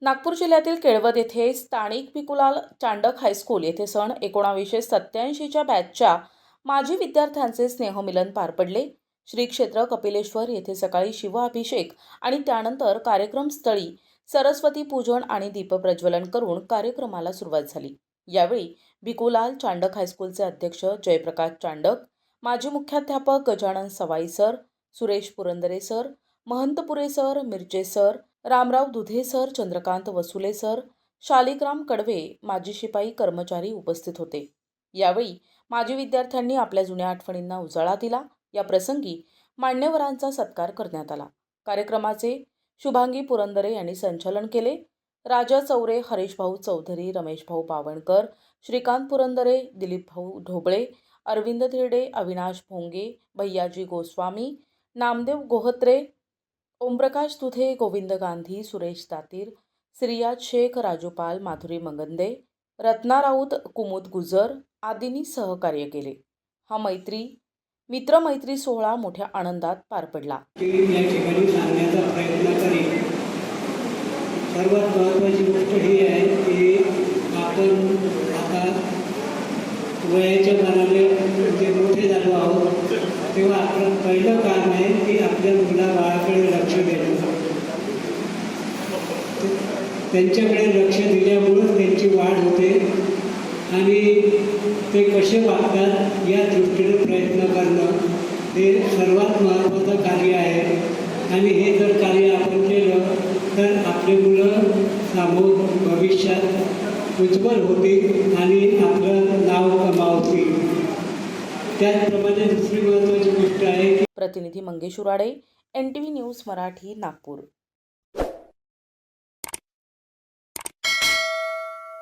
नागपूर जिल्ह्यातील केळवद येथे स्थानिक भिकुलाल चांडक हायस्कूल येथे सन 1987च्या बॅचच्या माजी विद्यार्थ्यांचे स्नेहमिलन पार पडले। श्री क्षेत्र कपिलेश्वर येथे सकाळी शिवाभिषेक आणि त्यानंतर कार्यक्रमस्थळी सरस्वती पूजन आणि दीपप्रज्वलन करून कार्यक्रमाला सुरुवात झाली। यावेळी भिकुलाल चांडक हायस्कूलचे अध्यक्ष जयप्रकाश चांडक, माजी मुख्याध्यापक Gajanan Sawai sir, Suresh Purandare sir, Mahantpure sir, Mirche sir, Ramrao Dudhe sir, Chandrakant Wasule sir, Shaligram Kadwe, माजी शिपाई कर्मचारी उपस्थित होते। यावेळी माजी विद्यार्थ्यांनी आपल्या जुन्या आठवणींना उजाळा दिला। या प्रसंगी मान्यवरांचा सत्कार करण्यात आला। कार्यक्रमाचे शुभांगी पुरंदरे यांनी संचालन केले। राजा चौरे, हरीशभाऊ चौधरी, रमेशभाऊ पावणकर, श्रीकांत पुरंदरे, दिलीपभाऊ ढोबळे, अरविंद धिरडे, अविनाश भोंगे, भैयाजी गोस्वामी, नामदेव गोहत्रे, ओमप्रकाश दुधे, गोविंद गांधी, सुरेश दातीर, श्रियाज शेख, राजूपाल, माधुरी मंगंदे, रत्ना राऊत, कुमुद गुजर आदींनी सहकार्य केले। हा मित्रमैत्री सोहळा मोठ्या आनंदात पार पडला। या ठिकाणी सांगण्याचा प्रयत्न करेन। सर्वात महत्त्वाची गोष्ट ही आहे की आपण आता वयाच्या मानाने जे मोठे झालो आहोत तेव्हा आपलं पहिलं काम आहे की आपल्या मुलाबाळाकडे लक्ष देणं। त्यांच्याकडे लक्ष दिल्यामुळं त्यांची वाढ होते आणि ते कसे वागतात या दृष्टीने प्रयत्न करणं हे सर्वात महत्त्वाचं कार्य आहे। आणि हे जर कार्य आपण केलं तर आपले मुलं समोर भविष्यात उज्ज्वल होतील आणि आपलं नाव कमावतील। त्याचप्रमाणे दुसरी महत्त्वाची गोष्ट आहे की प्रतिनिधी मंगेश उराडे, NTV न्यूज मराठी, नागपूर।